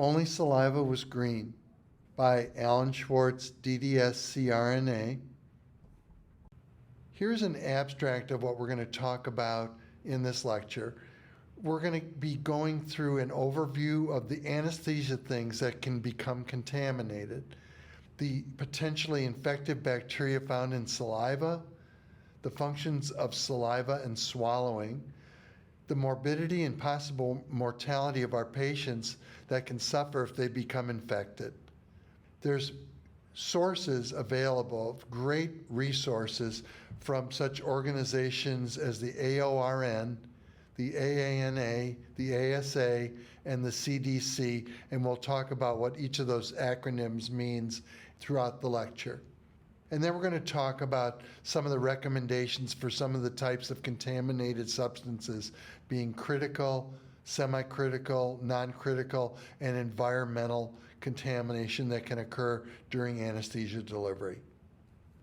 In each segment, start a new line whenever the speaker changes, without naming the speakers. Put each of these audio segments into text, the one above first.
Only Saliva was green by Alan Schwartz, DDS CRNA. Here's an abstract of what we're going to talk about in this lecture. We're going to be going through an overview of the anesthesia things that can become contaminated, the potentially infective bacteria found in saliva, the functions of saliva and swallowing, the morbidity and possible mortality of our patients that can suffer if they become infected. There's sources available, great resources from such organizations as the AORN, the AANA, the ASA, and the CDC, and we'll talk about what each of those acronyms means throughout the lecture. And then we're going to talk about some of the recommendations for some of the types of contaminated substances being critical, semi-critical, non-critical, and environmental contamination that can occur during anesthesia delivery.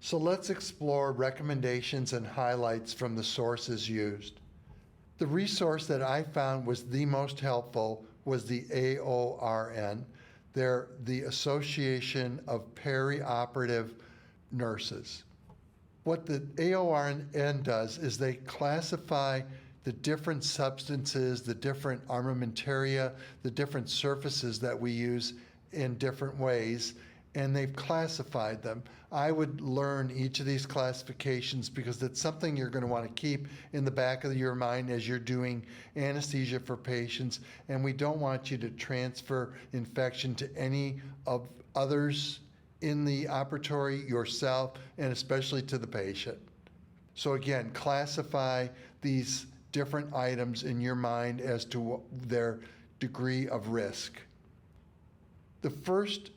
So let's explore recommendations and highlights from the sources used. The resource that I found was the most helpful was the AORN. They're the Association of Perioperative Nurses. What the AORN does is they classify the different substances, the different armamentaria, the different surfaces that we use in different ways, and they've classified them. I would learn each of these classifications because it's something you're going to want to keep in the back of your mind as you're doing anesthesia for patients, and we don't want you to transfer infection to any of others in the operatory, yourself, and especially to the patient. So again, classify these different items in your mind as to their degree of risk. The first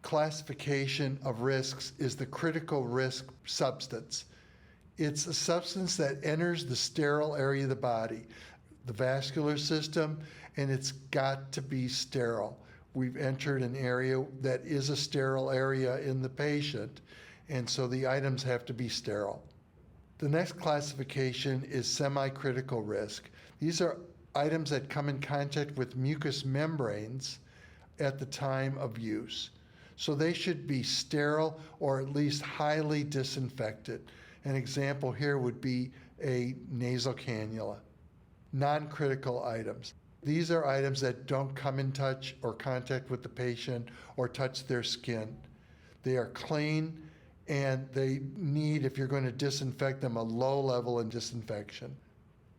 classification of risks is the critical risk substance. It's a substance that enters the sterile area of the body, the vascular system, and it's got to be sterile. We've entered an area that is a sterile area in the patient, and so the items have to be sterile. The next classification is semi-critical risk. These are items that come in contact with mucous membranes at the time of use. So they should be sterile or at least highly disinfected. An example here would be a nasal cannula. Non-critical items. These are items that don't come in touch or contact with the patient or touch their skin. They are clean and they need, if you're going to disinfect them, a low level of disinfection.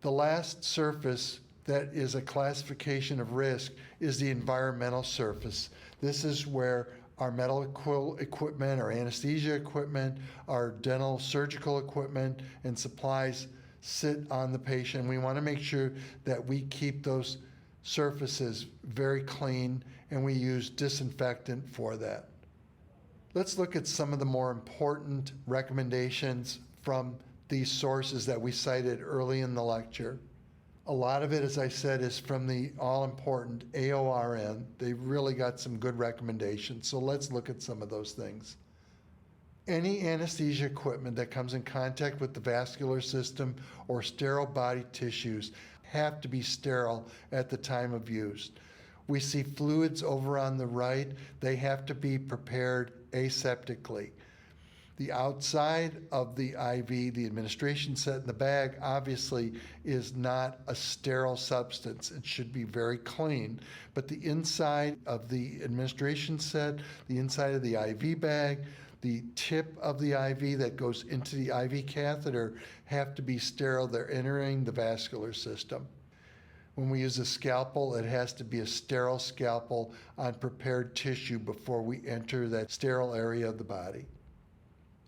The last surface that is a classification of risk is the environmental surface. This is where our medical equipment, our anesthesia equipment, our dental surgical equipment, and supplies sit on the patient. We want to make sure that we keep those surfaces very clean and we use disinfectant for that. Let's look at some of the more important recommendations from these sources that we cited early in the lecture. A lot of it, as I said, is from the all-important AORN. They really got some good recommendations, so let's look at some of those things. Any anesthesia equipment that comes in contact with the vascular system or sterile body tissues have to be sterile at the time of use. We see fluids over on the right. They have to be prepared aseptically. The outside of the IV, the administration set in the bag, obviously is not a sterile substance. It should be very clean. But the inside of the administration set, the inside of the IV bag, the tip of the IV that goes into the IV catheter have to be sterile. They're entering the vascular system. When we use a scalpel, it has to be a sterile scalpel on prepared tissue before we enter that sterile area of the body.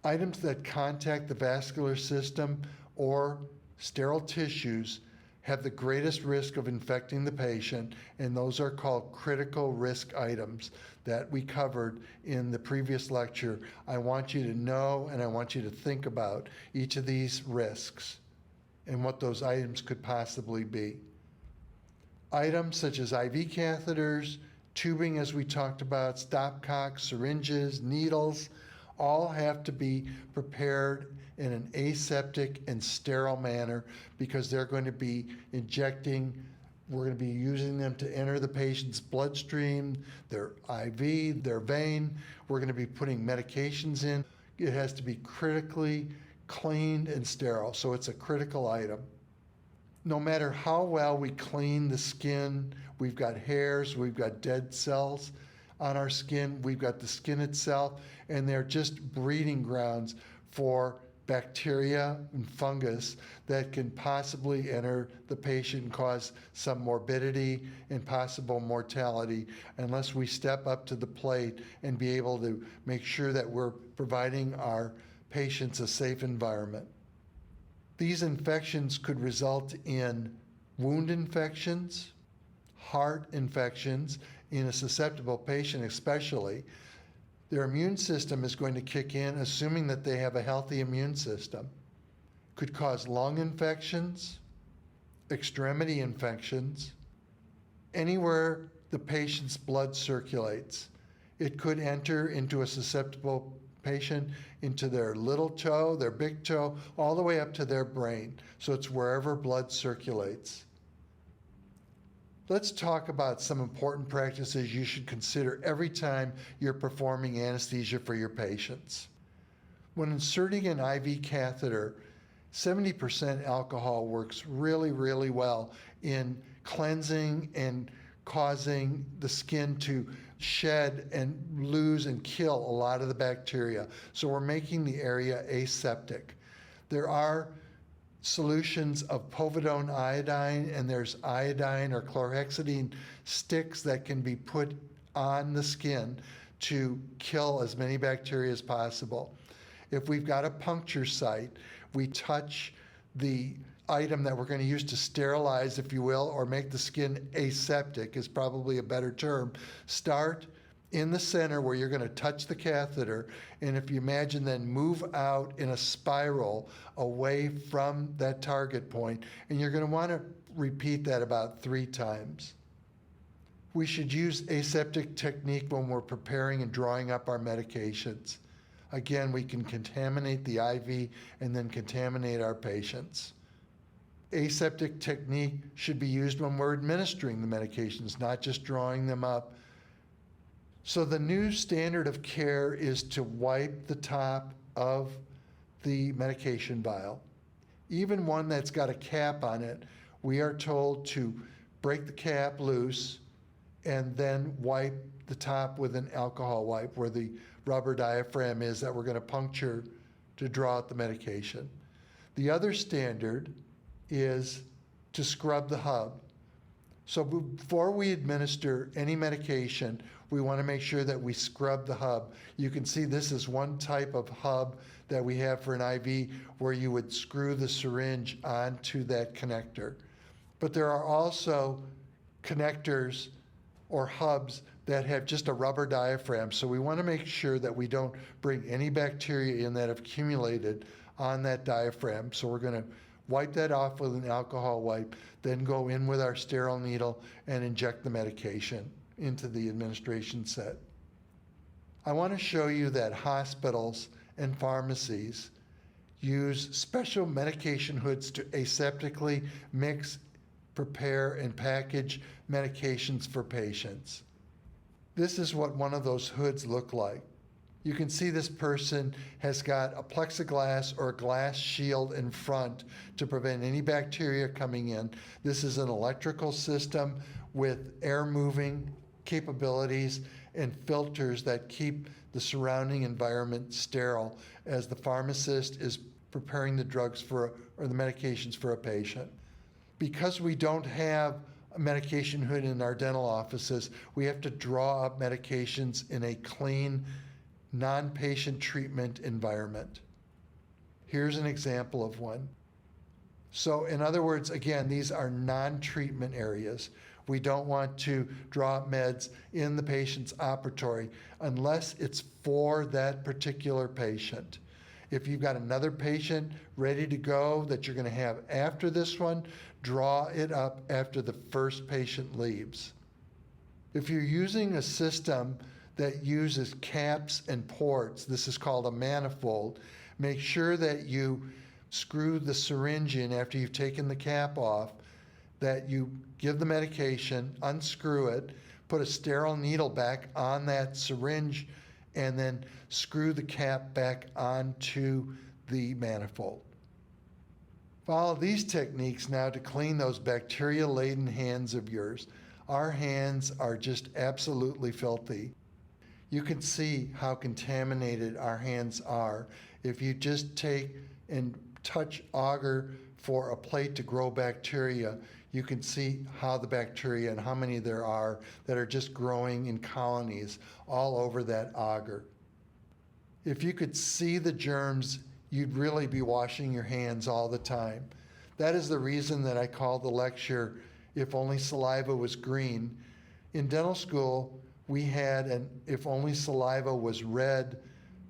Items that contact the vascular system or sterile tissues have the greatest risk of infecting the patient, and those are called critical risk items that we covered in the previous lecture. I want you to know and I want you to think about each of these risks and what those items could possibly be. Items such as IV catheters, tubing as we talked about, stopcocks, syringes, needles, all have to be prepared in an aseptic and sterile manner because they're going to be injecting We're going to be using them to enter the patient's bloodstream, their IV, their vein. We're going to be putting medications in. It has to be critically cleaned and sterile, so it's a critical item. No matter how well we clean the skin, we've got hairs, we've got dead cells on our skin, we've got the skin itself, and they're just breeding grounds for bacteria and fungus that can possibly enter the patient and cause some morbidity and possible mortality unless we step up to the plate and be able to make sure that we're providing our patients a safe environment. These infections could result in wound infections, heart infections, in a susceptible patient especially. Their immune system is going to kick in, assuming that they have a healthy immune system. Could cause lung infections, extremity infections, anywhere the patient's blood circulates. It could enter into a susceptible patient, into their little toe, their big toe, all the way up to their brain. So it's wherever blood circulates. Let's talk about some important practices you should consider every time you're performing anesthesia for your patients. When inserting an IV catheter, 70% alcohol works really, really well in cleansing and causing the skin to shed and lose and kill a lot of the bacteria. So we're making the area aseptic. There are solutions of povidone iodine, and there's iodine or chlorhexidine sticks that can be put on the skin to kill as many bacteria as possible. If we've got a puncture site, we touch the item that we're going to use to sterilize, if you will, or make the skin aseptic is probably a better term. Start in the center where you're going to touch the catheter, and if you imagine, then move out in a spiral away from that target point, and you're going to want to repeat that about 3 times. We should use aseptic technique when we're preparing and drawing up our medications. Again, we can contaminate the IV and then contaminate our patients. Aseptic technique should be used when we're administering the medications, not just drawing them up. So the new standard of care is to wipe the top of the medication vial. Even one that's got a cap on it, we are told to break the cap loose and then wipe the top with an alcohol wipe where the rubber diaphragm is that we're going to puncture to draw out the medication. The other standard is to scrub the hub. So before we administer any medication, we want to make sure that we scrub the hub. You can see this is one type of hub that we have for an IV where you would screw the syringe onto that connector. But there are also connectors or hubs that have just a rubber diaphragm. So we want to make sure that we don't bring any bacteria in that have accumulated on that diaphragm. So we're going to wipe that off with an alcohol wipe, then go in with our sterile needle and inject the medication into the administration set. I want to show you that hospitals and pharmacies use special medication hoods to aseptically mix, prepare, and package medications for patients. This is what one of those hoods look like. You can see this person has got a plexiglass or a glass shield in front to prevent any bacteria coming in. This is an electrical system with air moving capabilities and filters that keep the surrounding environment sterile as the pharmacist is preparing the drugs or the medications for a patient. Because we don't have a medication hood in our dental offices, we have to draw up medications in a clean, non-patient treatment environment. Here's an example of one. So in other words, again, these are non-treatment areas. We don't want to draw up meds in the patient's operatory unless it's for that particular patient. If you've got another patient ready to go that you're going to have after this one, draw it up after the first patient leaves. If you're using a system that uses caps and ports, this is called a manifold, make sure that you screw the syringe in after you've taken the cap off that you give the medication, unscrew it, put a sterile needle back on that syringe, and then screw the cap back onto the manifold. Follow these techniques now to clean those bacteria-laden hands of yours. Our hands are just absolutely filthy. You can see how contaminated our hands are. If you just take and touch agar for a plate to grow bacteria, you can see how the bacteria and how many there are that are just growing in colonies all over that agar. If you could see the germs, you'd really be washing your hands all the time. That is the reason that I call the lecture, If Only Saliva Was Green. In dental school, we had an If Only Saliva Was Red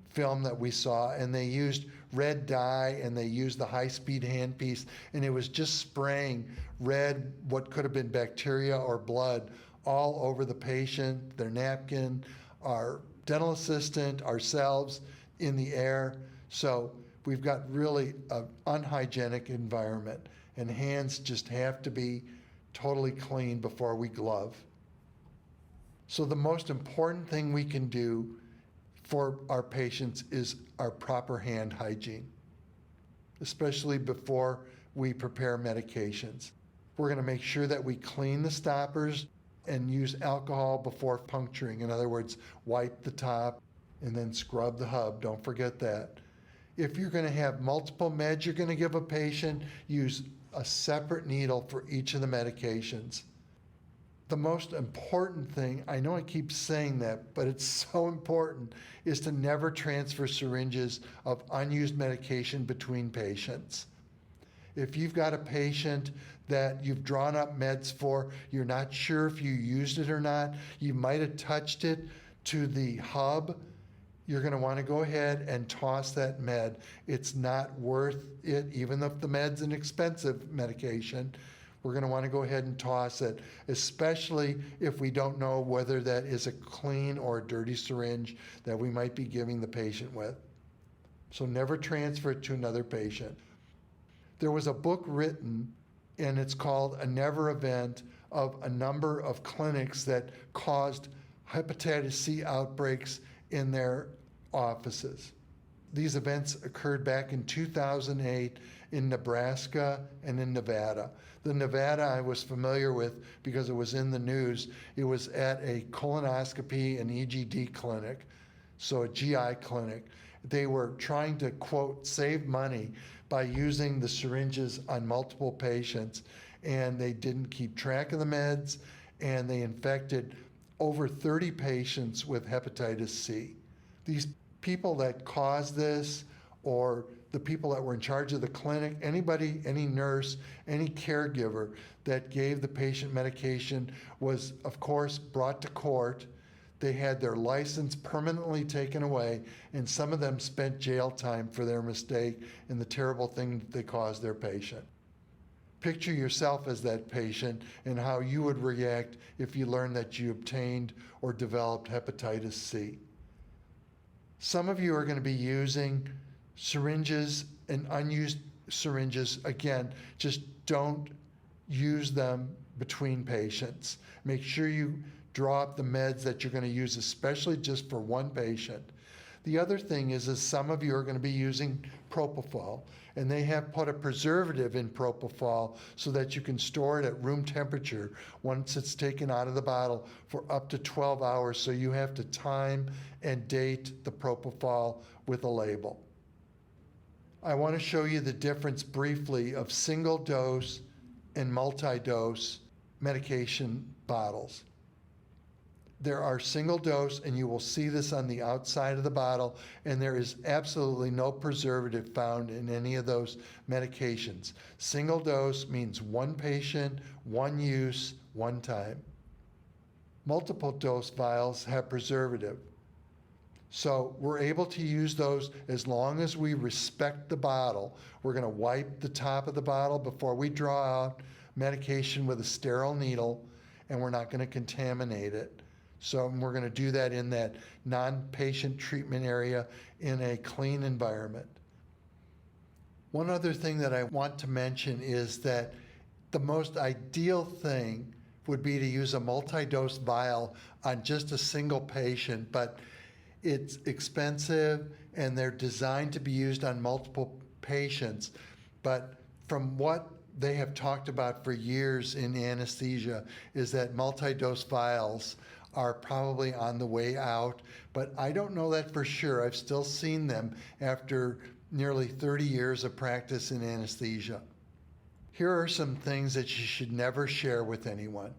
film that we saw, and they used red dye and they used the high-speed handpiece, and it was just spraying red, what could have been bacteria or blood, all over the patient, their napkin, our dental assistant, ourselves, in the air. So we've got really an unhygienic environment, and hands just have to be totally clean before we glove. So the most important thing we can do for our patients is our proper hand hygiene, especially before we prepare medications. We're going to make sure that we clean the stoppers and use alcohol before puncturing. In other words, wipe the top and then scrub the hub. Don't forget that. If you're going to have multiple meds you're going to give a patient, use a separate needle for each of the medications. The most important thing, I know I keep saying that, but it's so important, is to never transfer syringes of unused medication between patients. If you've got a patient that you've drawn up meds for, you're not sure if you used it or not, you might have touched it to the hub, you're going to want to go ahead and toss that med. It's not worth it, even if the med's an expensive medication. We're going to want to go ahead and toss it, especially if we don't know whether that is a clean or a dirty syringe that we might be giving the patient with. So never transfer it to another patient. There was a book written, and it's called A Never Event, of a number of clinics that caused hepatitis C outbreaks in their offices. These events occurred back in 2008 in Nebraska and in Nevada. The Nevada I was familiar with because it was in the news. It was at a colonoscopy and EGD clinic, so a GI clinic. They were trying to, quote, save money by using the syringes on multiple patients, and they didn't keep track of the meds, and they infected over 30 patients with hepatitis C. These people that caused this, or the people that were in charge of the clinic, anybody, any nurse, any caregiver that gave the patient medication was, of course, brought to court. They had their license permanently taken away, and some of them spent jail time for their mistake and the terrible thing that they caused their patient. Picture yourself as that patient and how you would react if you learned that you obtained or developed hepatitis C. Some of you are going to be using syringes and unused syringes. Again, just don't use them between patients. Make sure you draw up the meds that you're going to use, especially just for one patient. The other thing is some of you are going to be using propofol, and they have put a preservative in propofol so that you can store it at room temperature once it's taken out of the bottle for up to 12 hours, so you have to time and date the propofol with a label. I want to show you the difference briefly of single dose and multi-dose medication bottles. There are single dose, and you will see this on the outside of the bottle, and there is absolutely no preservative found in any of those medications. Single dose means one patient, one use, one time. Multiple dose vials have preservative. So we're able to use those as long as we respect the bottle. We're going to wipe the top of the bottle before we draw out medication with a sterile needle, and we're not going to contaminate it. So we're going to do that in that non-patient treatment area in a clean environment. One other thing that I want to mention is that The most ideal thing would be to use a multi-dose vial on just a single patient, but it's expensive and they're designed to be used on multiple patients. But from what they have talked about for years in anesthesia is that multi-dose vials are probably on the way out, but I don't know that for sure. I've still seen them after nearly 30 years of practice in anesthesia. Here are some things that you should never share with anyone,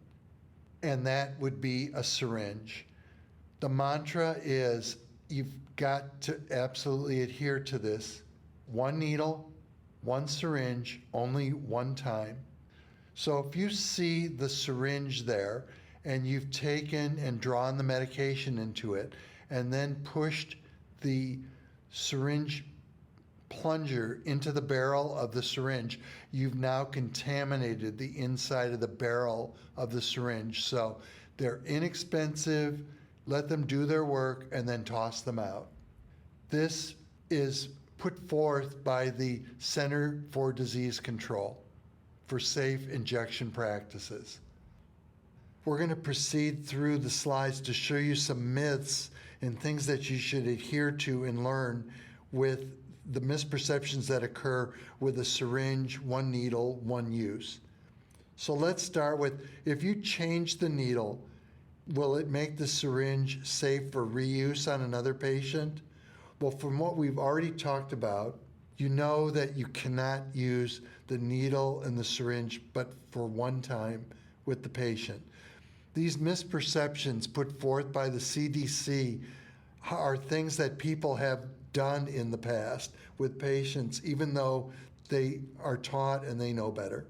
and that would be a syringe. The mantra is you've got to absolutely adhere to this. One needle, one syringe, only one time. So if you see the syringe there and you've taken and drawn the medication into it and then pushed the syringe plunger into the barrel of the syringe, you've now contaminated the inside of the barrel of the syringe. So they're inexpensive, let them do their work, and then toss them out. This is put forth by the Center for Disease Control for safe injection practices. We're going to proceed through the slides to show you some myths and things that you should adhere to and learn with the misperceptions that occur with a syringe, one needle, one use. So let's start with, if you change the needle, will it make the syringe safe for reuse on another patient? Well, from what we've already talked about, you know that you cannot use the needle and the syringe but for one time with the patient. These misperceptions put forth by the CDC are things that people have done in the past with patients, even though they are taught and they know better.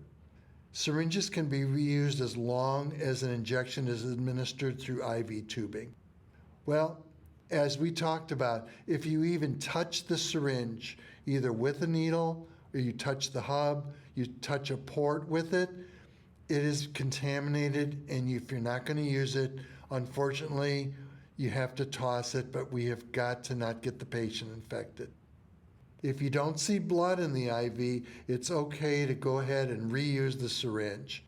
Syringes can be reused as long as an injection is administered through IV tubing. Well, as we talked about, if you even touch the syringe, either with a needle or you touch the hub, you touch a port with it, it is contaminated, and if you're not going to use it, unfortunately, you have to toss it, but we have got to not get the patient infected. If you don't see blood in the IV, it's okay to go ahead and reuse the syringe.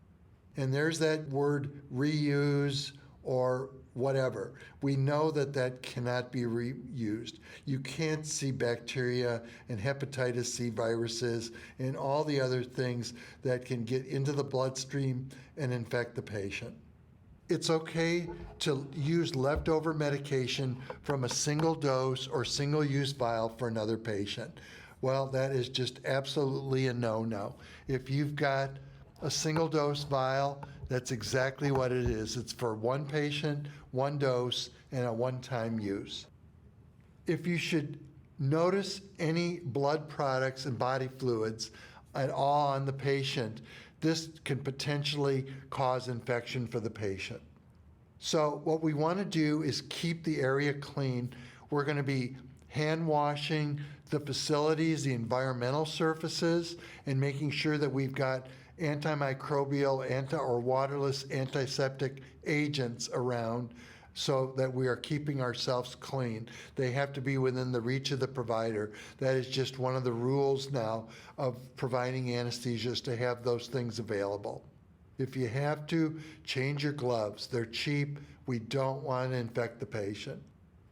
And there's that word reuse or whatever. We know that that cannot be reused. You can't see bacteria and hepatitis C viruses and all the other things that can get into the bloodstream and infect the patient. It's okay to use leftover medication from a single dose or single-use vial for another patient. Well, that is just absolutely a no-no. If you've got a single-dose vial, that's exactly what it is. It's for one patient, one dose, and a one-time use. If you should notice any blood products and body fluids at all on the patient, this can potentially cause infection for the patient. So what we want to do is keep the area clean. We're going to be hand washing the facilities, the environmental surfaces, and making sure that we've got antimicrobial or waterless antiseptic agents around so that we are keeping ourselves clean. They have to be within the reach of the provider. That is just one of the rules now of providing anesthesias, to have those things available. If you have to, change your gloves. They're cheap. We don't want to infect the patient.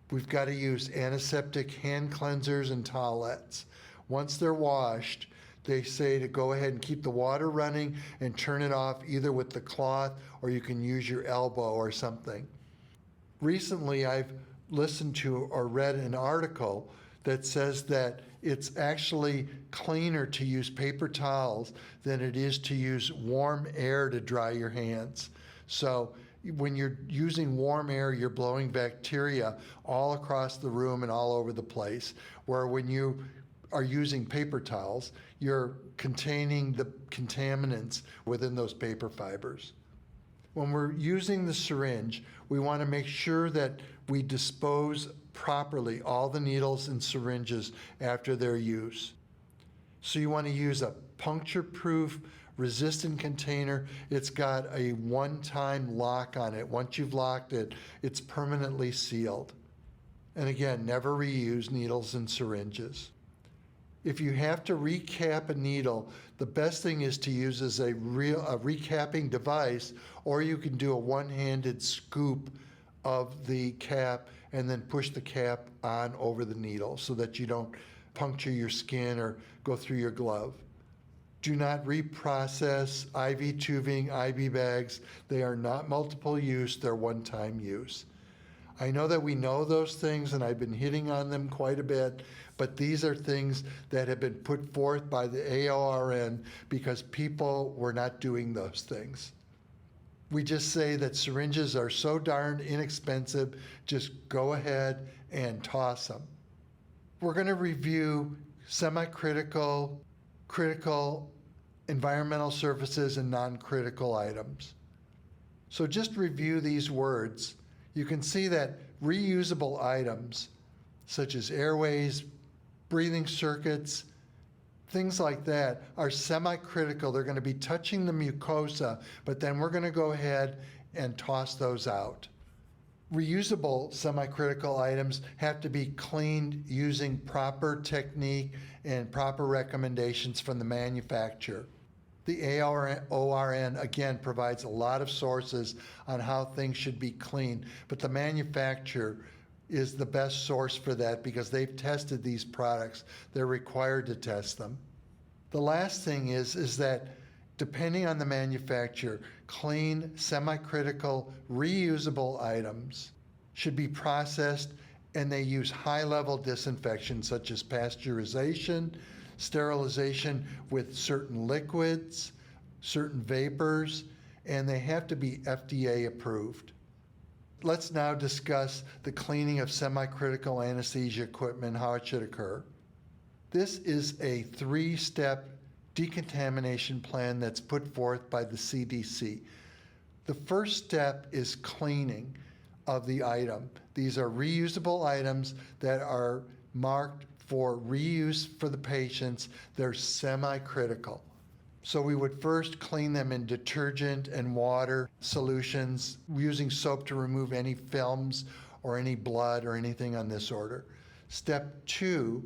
We've got to use antiseptic hand cleansers and towelettes. Once they're washed, they say to go ahead and keep the water running and turn it off either with the cloth or you can use your elbow or something. Recently, I've listened to or read an article that says that it's actually cleaner to use paper towels than it is to use warm air to dry your hands. So when you're using warm air, you're blowing bacteria all across the room and all over the place, where when you are using paper towels, you're containing the contaminants within those paper fibers. When we're using the syringe, we want to make sure that we dispose properly all the needles and syringes after their use. So you want to use a puncture-proof, resistant container. It's got a one-time lock on it. Once you've locked it, it's permanently sealed. And again, never reuse needles and syringes. If you have to recap a needle, the best thing is to use as a recapping device, or you can do a one-handed scoop of the cap and then push the cap on over the needle so that you don't puncture your skin or go through your glove. Do not reprocess IV tubing, IV bags. They are not multiple use, they're one-time use. I know that we know those things, and I've been hitting on them quite a bit, but these are things that have been put forth by the AORN because people were not doing those things. We just say that syringes are so darn inexpensive, just go ahead and toss them. We're going to review semi-critical, critical, environmental surfaces, and non-critical items. So just review these words. You can see that reusable items, such as airways, breathing circuits, things like that, are semi-critical. They're going to be touching the mucosa, but then we're going to go ahead and toss those out. Reusable semi-critical items have to be cleaned using proper technique and proper recommendations from the manufacturer. The AORN, again, provides a lot of sources on how things should be cleaned, but the manufacturer is the best source for that because they've tested these products. They're required to test them. The last thing is that depending on the manufacturer, clean, semi-critical, reusable items should be processed, and they use high-level disinfection such as pasteurization, sterilization with certain liquids, certain vapors, and they have to be FDA approved. Let's now discuss the cleaning of semi-critical anesthesia equipment, how it should occur. This is a 3-step decontamination plan that's put forth by the CDC. The first step is cleaning of the item. These are reusable items that are marked for reuse for the patients. They're semi-critical. So we would first clean them in detergent and water solutions, using soap to remove any films or any blood or anything on this order. Step 2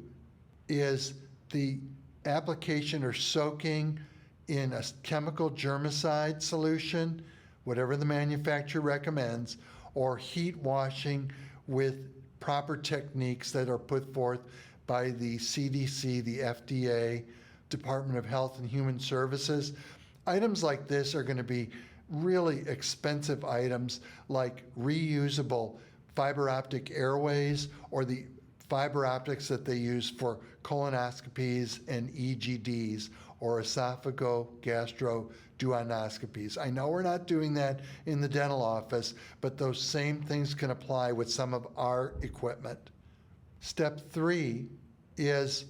is the application or soaking in a chemical germicide solution, whatever the manufacturer recommends, or heat washing with proper techniques that are put forth by the CDC, the FDA, Department of Health and Human Services. Items like this are going to be really expensive items like reusable fiber optic airways or the fiber optics that they use for colonoscopies and EGDs or esophago-gastro-duodenoscopies. I know we're not doing that in the dental office, but those same things can apply with some of our equipment. Step 3 is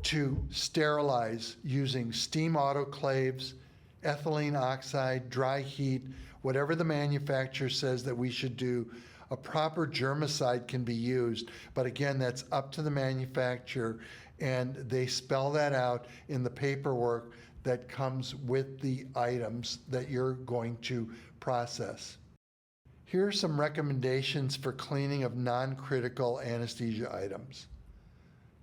to sterilize using steam autoclaves, ethylene oxide, dry heat, whatever the manufacturer says that we should do. A proper germicide can be used, but again, that's up to the manufacturer, and they spell that out in the paperwork that comes with the items that you're going to process. Here are some recommendations for cleaning of non-critical anesthesia items.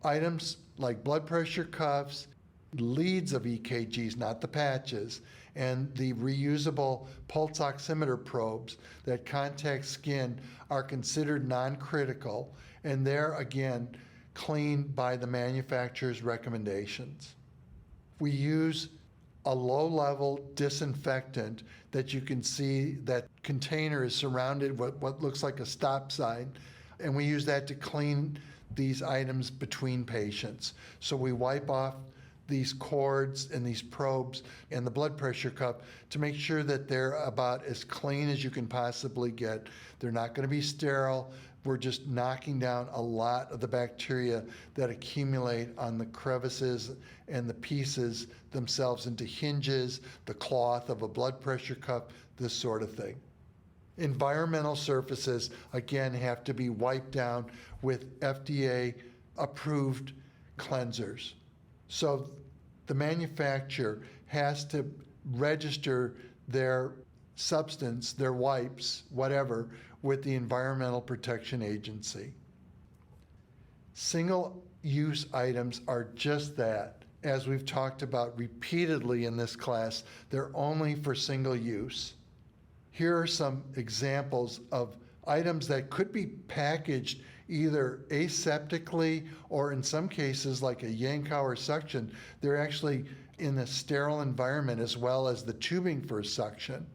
Items like blood pressure cuffs, leads of EKGs, not the patches, and the reusable pulse oximeter probes that contact skin are considered non-critical, and they're, again, cleaned by the manufacturer's recommendations. We use a low-level disinfectant that you can see that container is surrounded with what looks like a stop sign, and we use that to clean these items between patients. So we wipe off these cords and these probes and the blood pressure cuff to make sure that they're about as clean as you can possibly get. They're not going to be sterile. We're just knocking down a lot of the bacteria that accumulate on the crevices and the pieces themselves into hinges, the cloth of a blood pressure cuff, this sort of thing. Environmental surfaces, again, have to be wiped down with FDA-approved cleansers. So the manufacturer has to register their substance, their wipes, whatever, with the Environmental Protection Agency. Single-use use items are just that. As we've talked about repeatedly in this class, they're only for single use. Here are some examples of items that could be packaged either aseptically or in some cases like a Yankauer suction, they're actually in a sterile environment as well as the tubing for suction.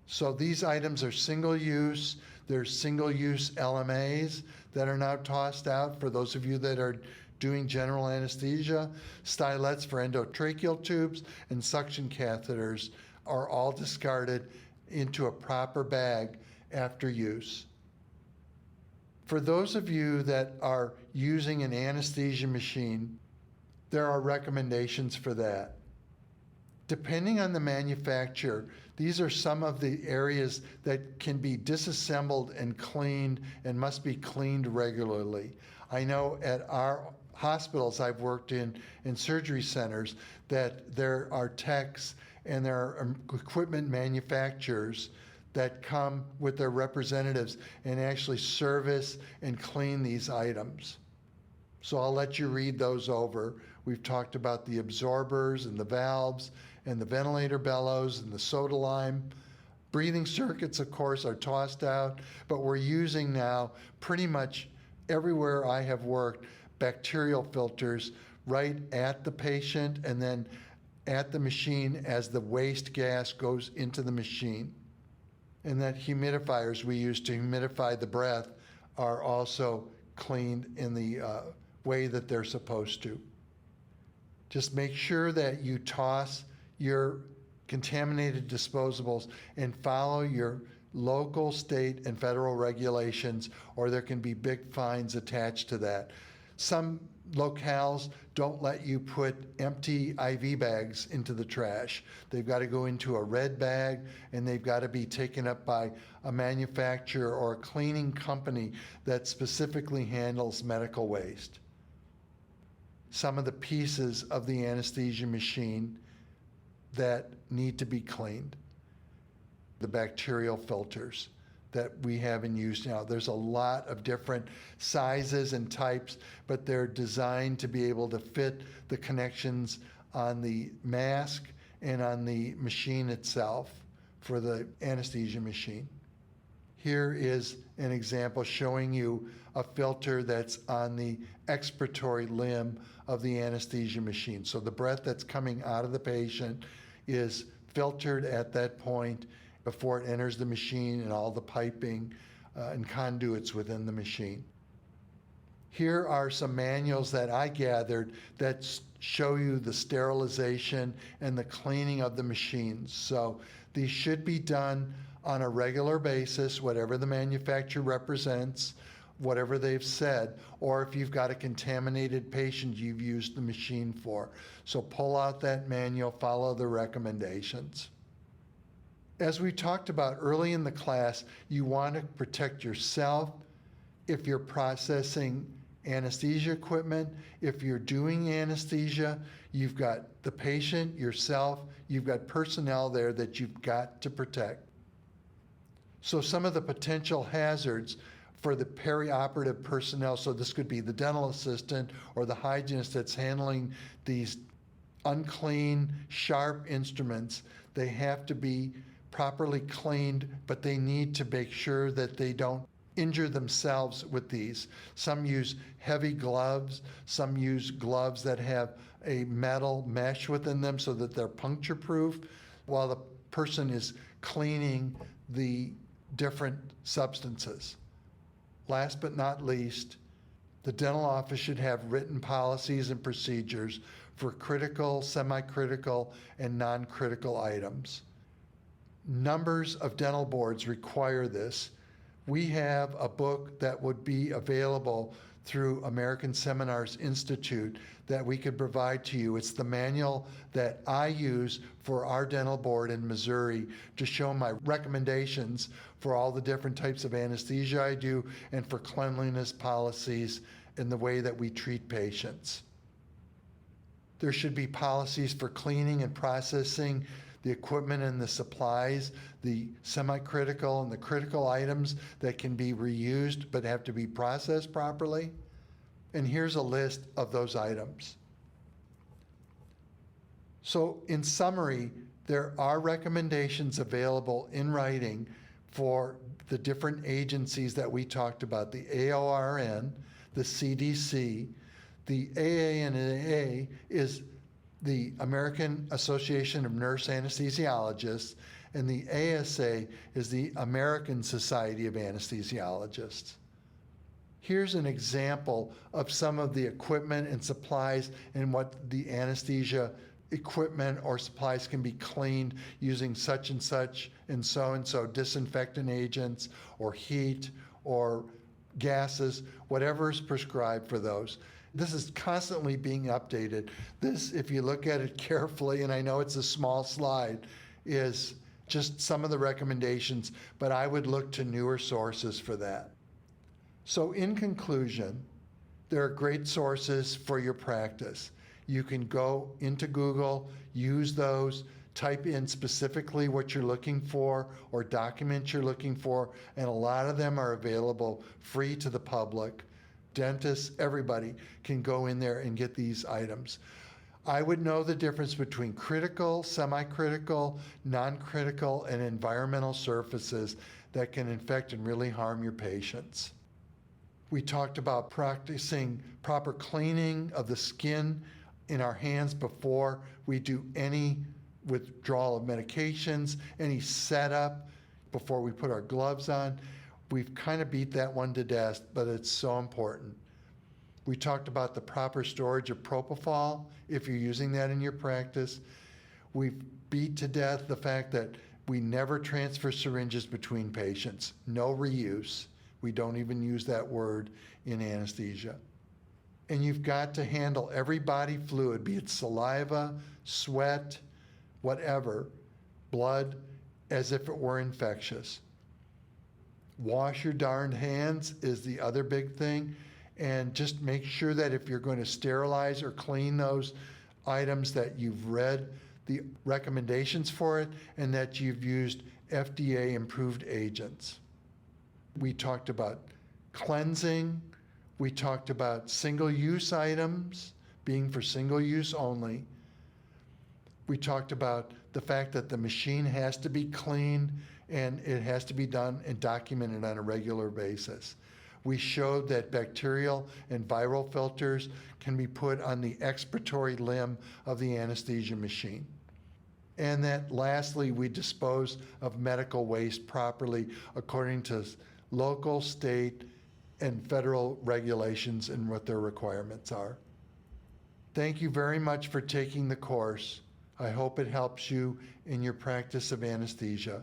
So these items are single use. There's single use LMAs that are now tossed out for those of you that are doing general anesthesia. Stylets for endotracheal tubes and suction catheters are all discarded into a proper bag after use. For those of you that are using an anesthesia machine, there are recommendations for that. Depending on the manufacturer, these are some of the areas that can be disassembled and cleaned and must be cleaned regularly. I know at our hospitals I've worked in surgery centers, that there are techs and there are equipment manufacturers that come with their representatives and actually service and clean these items. So I'll let you read those over. We've talked about the absorbers and the valves and the ventilator bellows and the soda lime. Breathing circuits, of course, are tossed out, but we're using now pretty much everywhere I have worked bacterial filters right at the patient and then at the machine as the waste gas goes into the machine. And that humidifiers we use to humidify the breath are also cleaned in the way that they're supposed to. Just make sure that you toss your contaminated disposables and follow your local, state, and federal regulations, or there can be big fines attached to that. Some locales don't let you put empty IV bags into the trash. They've got to go into a red bag and they've got to be taken up by a manufacturer or a cleaning company that specifically handles medical waste. Some of the pieces of the anesthesia machine that need to be cleaned. The bacterial filters that we have in use now. There's a lot of different sizes and types, but they're designed to be able to fit the connections on the mask and on the machine itself for the anesthesia machine. Here is an example showing you a filter that's on the expiratory limb of the anesthesia machine. So the breath that's coming out of the patient is filtered at that point before it enters the machine and all the piping and conduits within the machine. Here are some manuals that I gathered that show you the sterilization and the cleaning of the machines. So these should be done on a regular basis, whatever the manufacturer represents, whatever they've said, or if you've got a contaminated patient you've used the machine for. So pull out that manual, follow the recommendations. As we talked about early in the class, you want to protect yourself if you're processing anesthesia equipment. If you're doing anesthesia, you've got the patient, yourself, you've got personnel there that you've got to protect. So some of the potential hazards for the perioperative personnel, so this could be the dental assistant or the hygienist that's handling these unclean, sharp instruments, they have to be properly cleaned, but they need to make sure that they don't injure themselves with these. Some use heavy gloves, some use gloves that have a metal mesh within them so that they're puncture proof while the person is cleaning the different substances. Last but not least, the dental office should have written policies and procedures for critical, semi-critical, and non-critical items. Numbers of dental boards require this. We have a book that would be available through American Seminars Institute that we could provide to you. It's the manual that I use for our dental board in Missouri to show my recommendations for all the different types of anesthesia I do and for cleanliness policies in the way that we treat patients. There should be policies for cleaning and processing the equipment and the supplies, the semi-critical and the critical items that can be reused but have to be processed properly. And here's a list of those items. So in summary, there are recommendations available in writing for the different agencies that we talked about, the AORN, the CDC, the AANA is the American Association of Nurse Anesthesiologists, and the ASA is the American Society of Anesthesiologists. Here's an example of some of the equipment and supplies and what the anesthesia equipment or supplies can be cleaned using such and so disinfectant agents or heat or gases, whatever is prescribed for those. This is constantly being updated. This, if you look at it carefully, and I know it's a small slide, is just some of the recommendations, but I would look to newer sources for that. So in conclusion, there are great sources for your practice. You can go into Google, use those, type in specifically what you're looking for or documents you're looking for, and a lot of them are available free to the public. Dentists, everybody can go in there and get these items. I would know the difference between critical, semi-critical, non-critical, and environmental surfaces that can infect and really harm your patients. We talked about practicing proper cleaning of the skin in our hands before we do any withdrawal of medications, any setup before we put our gloves on. We've kind of beat that one to death, but it's so important. We talked about the proper storage of propofol if you're using that in your practice. We've beat to death the fact that we never transfer syringes between patients. No reuse. We don't even use that word in anesthesia. And you've got to handle every body fluid, be it saliva, sweat, whatever, blood, as if it were infectious. Wash your darned hands is the other big thing. And just make sure that if you're going to sterilize or clean those items that you've read the recommendations for it and that you've used FDA approved agents. We talked about cleansing. We talked about single-use items being for single use only. We talked about the fact that the machine has to be cleaned and it has to be done and documented on a regular basis. We showed that bacterial and viral filters can be put on the expiratory limb of the anesthesia machine. And that lastly, we dispose of medical waste properly according to local, state, and federal regulations and what their requirements are. Thank you very much for taking the course. I hope it helps you in your practice of anesthesia.